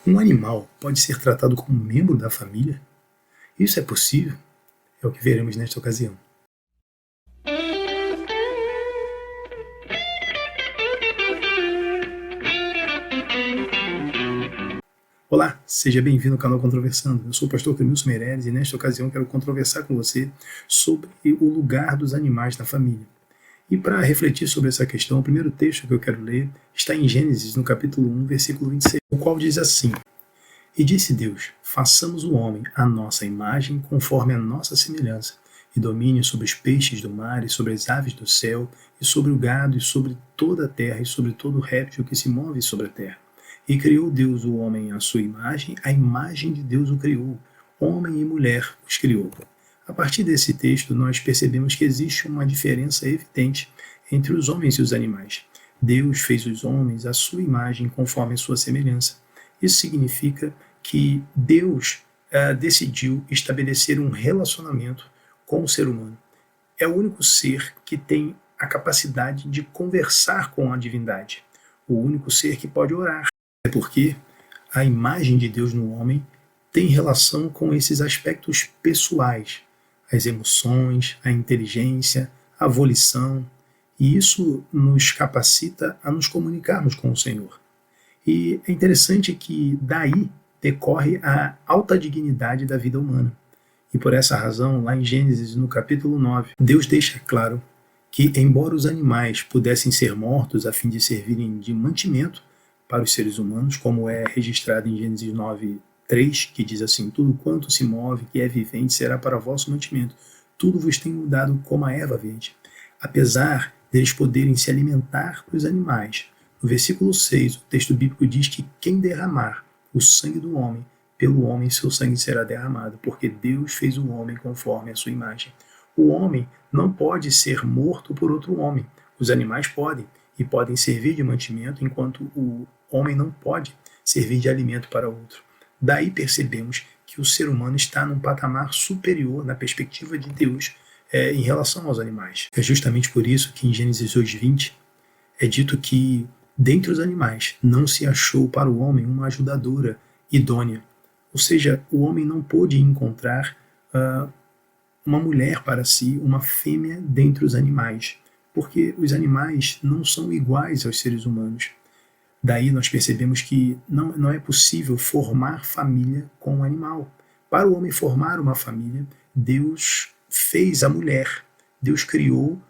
Um animal pode ser tratado como membro da família? Isso é possível? É o que veremos nesta ocasião. Olá, seja bem-vindo ao canal Controversando. Eu sou o pastor Clemilson Meireles e nesta ocasião quero controversar com você sobre o lugar dos animais na família. E para refletir sobre essa questão, o primeiro texto que eu quero ler está em Gênesis, no capítulo 1, versículo 26, o qual diz assim: E disse Deus, façamos o homem à nossa imagem, conforme a nossa semelhança, e domine sobre os peixes do mar, e sobre as aves do céu, e sobre o gado, e sobre toda a terra, e sobre todo réptil que se move sobre a terra. E criou Deus o homem à sua imagem, a imagem de Deus o criou, homem e mulher os criou. A partir desse texto, nós percebemos que existe uma diferença evidente entre os homens e os animais. Deus fez os homens à sua imagem, conforme a sua semelhança. Isso significa que Deus decidiu estabelecer um relacionamento com o ser humano. É o único ser que tem a capacidade de conversar com a divindade. O único ser que pode orar. É porque a imagem de Deus no homem tem relação com esses aspectos pessoais, as emoções, a inteligência, a volição, e isso nos capacita a nos comunicarmos com o Senhor. E é interessante que daí decorre a alta dignidade da vida humana. E por essa razão, lá em Gênesis, no capítulo 9, Deus deixa claro que, embora os animais pudessem ser mortos a fim de servirem de mantimento para os seres humanos, como é registrado em Gênesis 9, 3, que diz assim: tudo quanto se move, que é vivente, será para vosso mantimento. Tudo vos tenho dado como a erva verde. Apesar deles poderem se alimentar dos animais, no versículo 6, o texto bíblico diz que quem derramar o sangue do homem, pelo homem seu sangue será derramado, porque Deus fez o homem conforme a sua imagem. O homem não pode ser morto por outro homem. Os animais podem, e podem servir de mantimento, enquanto o homem não pode servir de alimento para outro. Daí percebemos que o ser humano está num patamar superior na perspectiva de Deus em relação aos animais. É justamente por isso que em Gênesis 2:20 é dito que dentre os animais não se achou para o homem uma ajudadora idônea. Ou seja, o homem não pôde encontrar uma mulher para si, uma fêmea dentre os animais, porque os animais não são iguais aos seres humanos. Daí nós percebemos que não é possível formar família com um animal. Para o homem formar uma família, Deus fez a mulher, Deus criou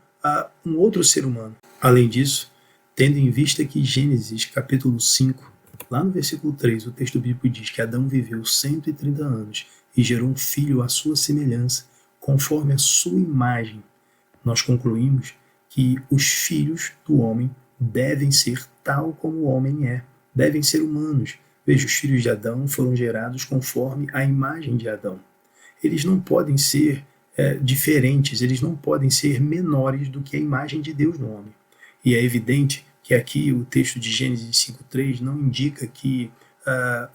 um outro ser humano. Além disso, tendo em vista que Gênesis capítulo 5, lá no versículo 3, o texto bíblico diz que Adão viveu 130 anos e gerou um filho à sua semelhança, conforme a sua imagem, nós concluímos que os filhos do homem devem ser tal como o homem é, devem ser humanos. Veja, os filhos de Adão foram gerados conforme a imagem de Adão. Eles não podem ser diferentes, eles não podem ser menores do que a imagem de Deus no homem. E é evidente que aqui o texto de Gênesis 5:3 não indica que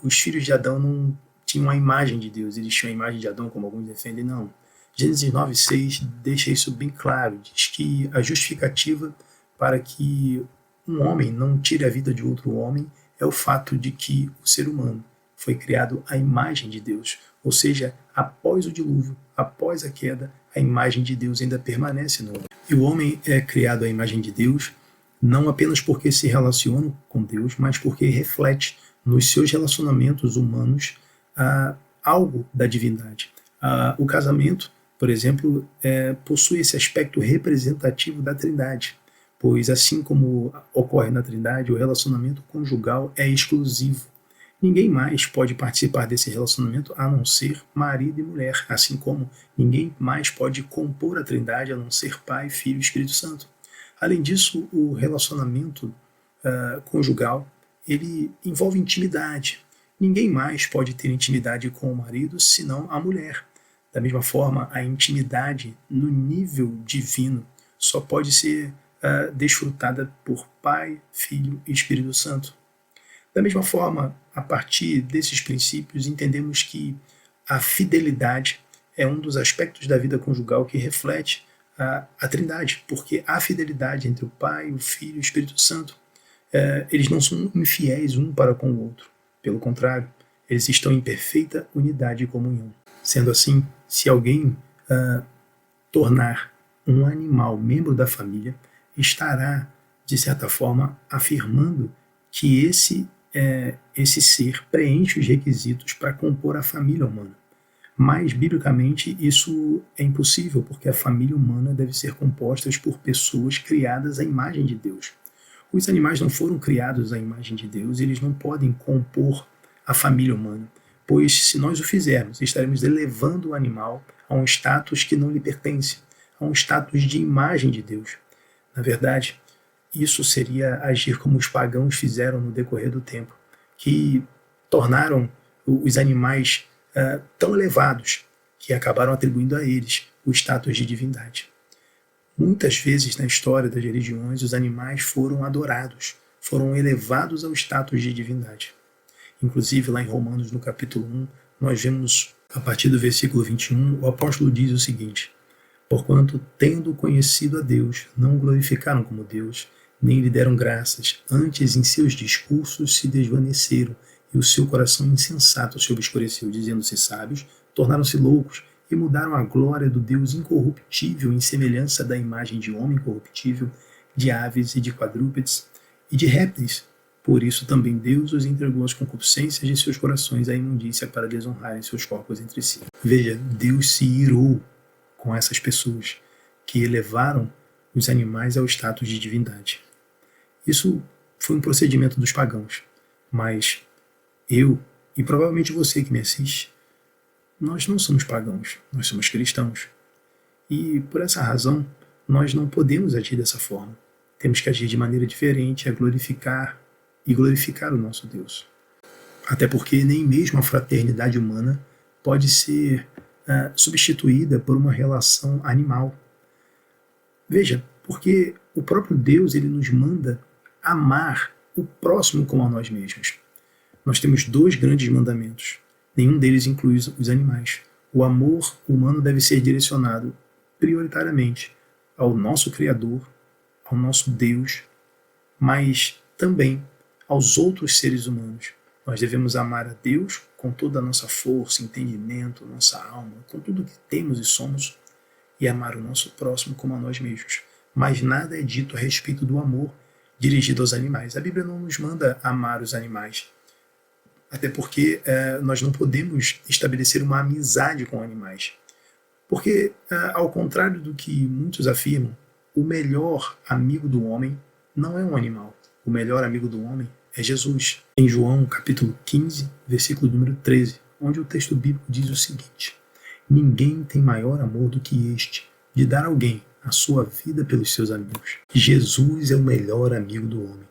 os filhos de Adão não tinham a imagem de Deus, eles tinham a imagem de Adão, como alguns defendem, não. Gênesis 9:6 deixa isso bem claro, diz que a justificativa para que um homem não tire a vida de outro homem é o fato de que o ser humano foi criado à imagem de Deus, ou seja, após o dilúvio, após a queda, a imagem de Deus ainda permanece no homem. E o homem é criado à imagem de Deus não apenas porque se relaciona com Deus, mas porque reflete nos seus relacionamentos humanos algo da divindade. O casamento, por exemplo, possui esse aspecto representativo da Trindade, pois assim como ocorre na Trindade, o relacionamento conjugal é exclusivo. Ninguém mais pode participar desse relacionamento a não ser marido e mulher, assim como ninguém mais pode compor a Trindade a não ser Pai, Filho e Espírito Santo. Além disso, o relacionamento conjugal, ele envolve intimidade. Ninguém mais pode ter intimidade com o marido senão a mulher. Da mesma forma, a intimidade no nível divino só pode ser desfrutada por Pai, Filho e Espírito Santo. Da mesma forma, a partir desses princípios, entendemos que a fidelidade é um dos aspectos da vida conjugal que reflete a Trindade, porque há fidelidade entre o Pai, o Filho e o Espírito Santo. Eles não são infiéis um para com o outro. Pelo contrário, eles estão em perfeita unidade e comunhão. Sendo assim, se alguém tornar um animal membro da família, estará, de certa forma, afirmando que esse ser preenche os requisitos para compor a família humana. Mas, biblicamente, isso é impossível, porque a família humana deve ser composta por pessoas criadas à imagem de Deus. Os animais não foram criados à imagem de Deus, eles não podem compor a família humana, pois se nós o fizermos, estaremos elevando o animal a um status que não lhe pertence, a um status de imagem de Deus. Na verdade, isso seria agir como os pagãos fizeram no decorrer do tempo, que tornaram os animais tão elevados que acabaram atribuindo a eles o status de divindade. Muitas vezes na história das religiões, os animais foram adorados, foram elevados ao status de divindade. Inclusive, lá em Romanos, no capítulo 1, nós vemos, a partir do versículo 21, o apóstolo diz o seguinte: porquanto, tendo conhecido a Deus, não o glorificaram como Deus, nem lhe deram graças, antes em seus discursos se desvaneceram, e o seu coração insensato se obscureceu, dizendo-se sábios, tornaram-se loucos, e mudaram a glória do Deus incorruptível em semelhança da imagem de homem corruptível, de aves e de quadrúpedes e de répteis. Por isso também Deus os entregou às concupiscências de seus corações à imundícia para desonrarem seus corpos entre si. Veja, Deus se irou com essas pessoas que elevaram os animais ao status de divindade. Isso foi um procedimento dos pagãos, mas eu, e provavelmente você que me assiste, nós não somos pagãos, nós somos cristãos. E por essa razão, nós não podemos agir dessa forma. Temos que agir de maneira diferente, a glorificar o nosso Deus. Até porque nem mesmo a fraternidade humana pode ser substituída por uma relação animal. Veja, porque o próprio Deus ele nos manda amar o próximo como a nós mesmos. Nós temos 2 grandes mandamentos. Nenhum deles inclui os animais. O amor humano deve ser direcionado prioritariamente ao nosso Criador, ao nosso Deus, mas também aos outros seres humanos. Nós devemos amar a Deus com toda a nossa força, entendimento, nossa alma, com tudo que temos e somos, e amar o nosso próximo como a nós mesmos. Mas nada é dito a respeito do amor dirigido aos animais. A Bíblia não nos manda amar os animais, até porque nós não podemos estabelecer uma amizade com animais. Porque, ao contrário do que muitos afirmam, o melhor amigo do homem não é um animal. O melhor amigo do homem é Jesus. Em João, capítulo 15, versículo número 13, onde o texto bíblico diz o seguinte: ninguém tem maior amor do que este, de dar a alguém a sua vida pelos seus amigos. Jesus é o melhor amigo do homem.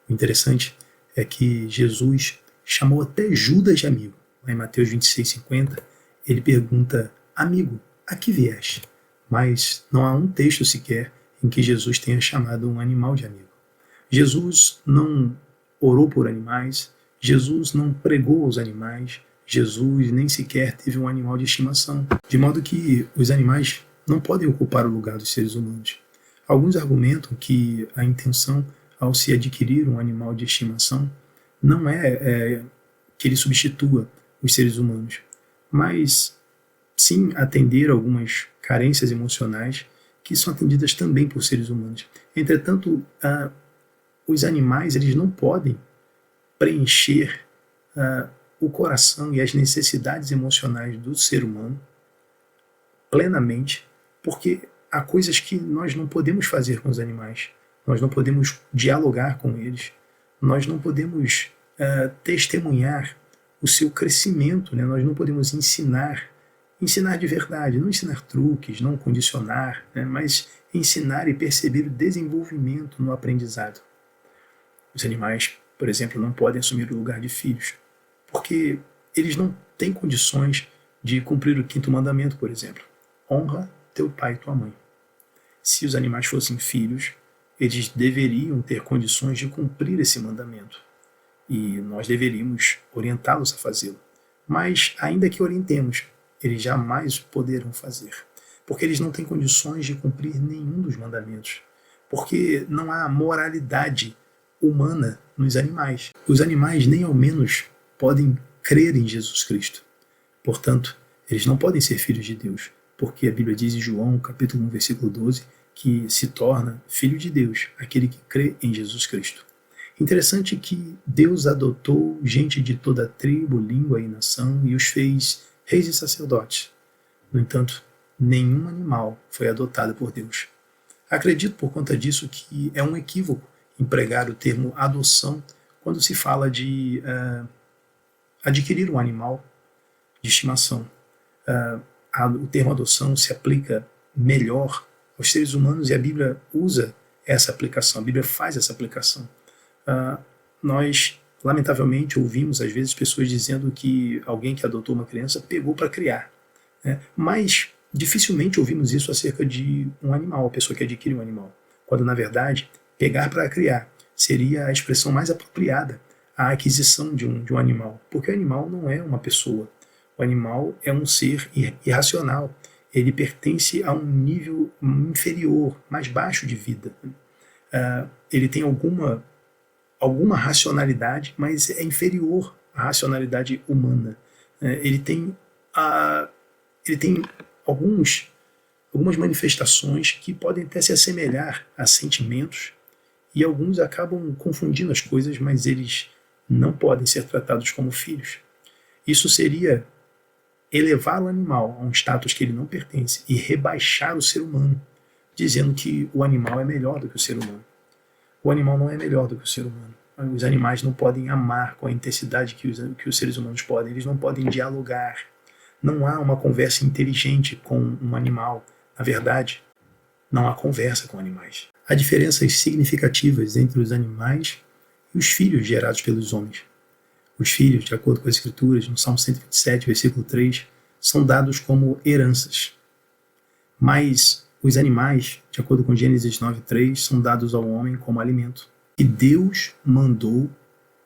O interessante é que Jesus chamou até Judas de amigo. Lá em Mateus 26:50, ele pergunta: amigo, a que vieste? Mas não há um texto sequer em que Jesus tenha chamado um animal de amigo. Jesus não orou por animais, Jesus não pregou aos animais, Jesus nem sequer teve um animal de estimação. De modo que os animais não podem ocupar o lugar dos seres humanos. Alguns argumentam que a intenção ao se adquirir um animal de estimação não é que ele substitua os seres humanos, mas sim atender algumas carências emocionais que são atendidas também por seres humanos. Entretanto, os animais eles não podem preencher o coração e as necessidades emocionais do ser humano plenamente, porque há coisas que nós não podemos fazer com os animais, nós não podemos dialogar com eles, nós não podemos testemunhar o seu crescimento, né? Nós não podemos ensinar de verdade, não ensinar truques, não condicionar, né? Mas ensinar e perceber o desenvolvimento no aprendizado. Os animais, por exemplo, não podem assumir o lugar de filhos, porque eles não têm condições de cumprir o 5º mandamento, por exemplo. Honra teu pai e tua mãe. Se os animais fossem filhos, eles deveriam ter condições de cumprir esse mandamento. E nós deveríamos orientá-los a fazê-lo. Mas, ainda que orientemos, eles jamais poderão fazer. Porque eles não têm condições de cumprir nenhum dos mandamentos. Porque não há moralidade humana nos animais. Os animais nem ao menos podem crer em Jesus Cristo. Portanto, eles não podem ser filhos de Deus, porque a Bíblia diz em João, capítulo 1, versículo 12, que se torna filho de Deus, aquele que crê em Jesus Cristo. Interessante que Deus adotou gente de toda tribo, língua e nação e os fez reis e sacerdotes. No entanto, nenhum animal foi adotado por Deus. Acredito por conta disso que é um equívoco empregar o termo adoção quando se fala de adquirir um animal de estimação. O termo adoção se aplica melhor aos seres humanos e a Bíblia usa essa aplicação, a Bíblia faz essa aplicação. Nós, lamentavelmente, ouvimos às vezes pessoas dizendo que alguém que adotou uma criança pegou para criar, né? Mas dificilmente ouvimos isso acerca de um animal, a pessoa que adquire um animal, quando na verdade pegar para criar seria a expressão mais apropriada à aquisição de um animal, porque o animal não é uma pessoa, o animal é um ser irracional, ele pertence a um nível inferior, mais baixo de vida. Ele tem alguma racionalidade, mas é inferior à racionalidade humana. Ele tem algumas manifestações que podem até se assemelhar a sentimentos, e alguns acabam confundindo as coisas, mas eles não podem ser tratados como filhos. Isso seria elevar o animal a um status que ele não pertence e rebaixar o ser humano, dizendo que o animal é melhor do que o ser humano. O animal não é melhor do que o ser humano. Os animais não podem amar com a intensidade que os seres humanos podem. Eles não podem dialogar. Não há uma conversa inteligente com um animal. Na verdade, não há conversa com animais. Há diferenças significativas entre os animais e os filhos gerados pelos homens. Os filhos, de acordo com as Escrituras, no Salmo 127, versículo 3, são dados como heranças. Mas os animais, de acordo com Gênesis 9:3, são dados ao homem como alimento. E Deus mandou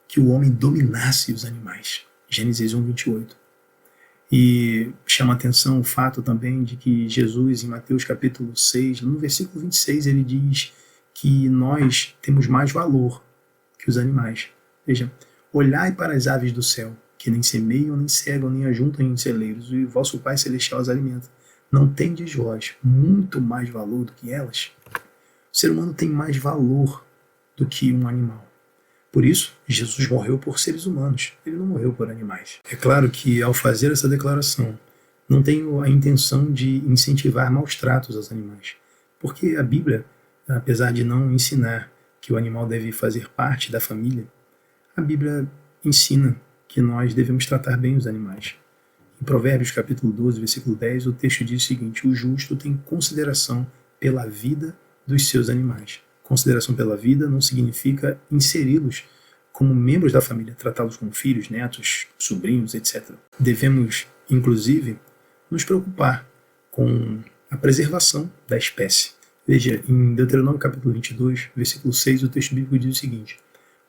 que o homem dominasse os animais. Gênesis 1:28. E chama atenção o fato também de que Jesus, em Mateus capítulo 6, no versículo 26, ele diz que nós temos mais valor que os animais. Veja, olhai para as aves do céu, que nem semeiam, nem cegam, nem ajuntam em celeiros, e vosso Pai Celestial as alimenta. Não tendes vós muito mais valor do que elas? O ser humano tem mais valor do que um animal. Por isso, Jesus morreu por seres humanos, ele não morreu por animais. É claro que, ao fazer essa declaração, não tenho a intenção de incentivar maus tratos aos animais, porque a Bíblia, apesar de não ensinar que o animal deve fazer parte da família, a Bíblia ensina que nós devemos tratar bem os animais. Em Provérbios capítulo 12, versículo 10, o texto diz o seguinte: o justo tem consideração pela vida dos seus animais. Consideração pela vida não significa inseri-los como membros da família, tratá-los como filhos, netos, sobrinhos, etc. Devemos, inclusive, nos preocupar com a preservação da espécie. Veja, em Deuteronômio capítulo 22, versículo 6, o texto bíblico diz o seguinte: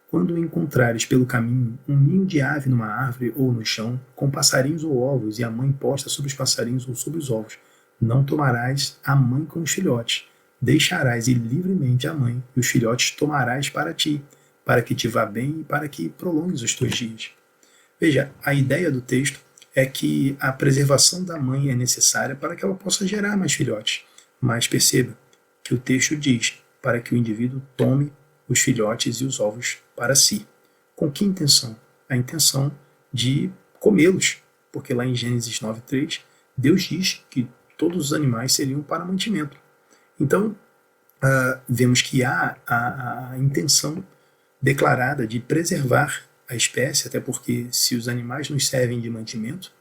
quando encontrares pelo caminho um ninho de ave numa árvore ou no chão, com passarinhos ou ovos, e a mãe posta sobre os passarinhos ou sobre os ovos, não tomarás a mãe com os filhotes. Deixarás ir livremente a mãe, e os filhotes tomarás para ti, para que te vá bem e para que prolongues os teus dias. Veja, a ideia do texto é que a preservação da mãe é necessária para que ela possa gerar mais filhotes. Mas perceba que o texto diz para que o indivíduo tome os filhotes e os ovos para si. Com que intenção? A intenção de comê-los, porque lá em Gênesis 9:3, Deus diz que todos os animais seriam para mantimento. Então, vemos que há a intenção declarada de preservar a espécie, até porque se os animais nos servem de mantimento,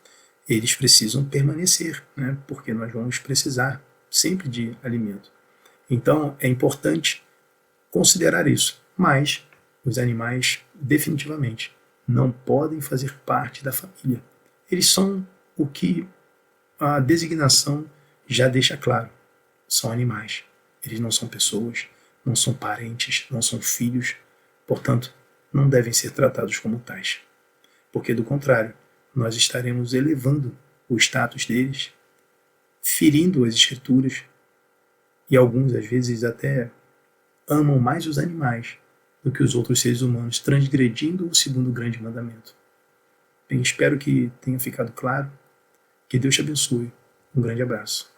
eles precisam permanecer, né? Porque nós vamos precisar sempre de alimento. Então, é importante considerar isso, mas os animais definitivamente não podem fazer parte da família. Eles são o que a designação já deixa claro. São animais. Eles não são pessoas, não são parentes, não são filhos, portanto, não devem ser tratados como tais. Porque, do contrário, nós estaremos elevando o status deles, ferindo as escrituras, e alguns, às vezes, até amam mais os animais do que os outros seres humanos, transgredindo o segundo grande mandamento. Bem, espero que tenha ficado claro. Que Deus te abençoe. Um grande abraço.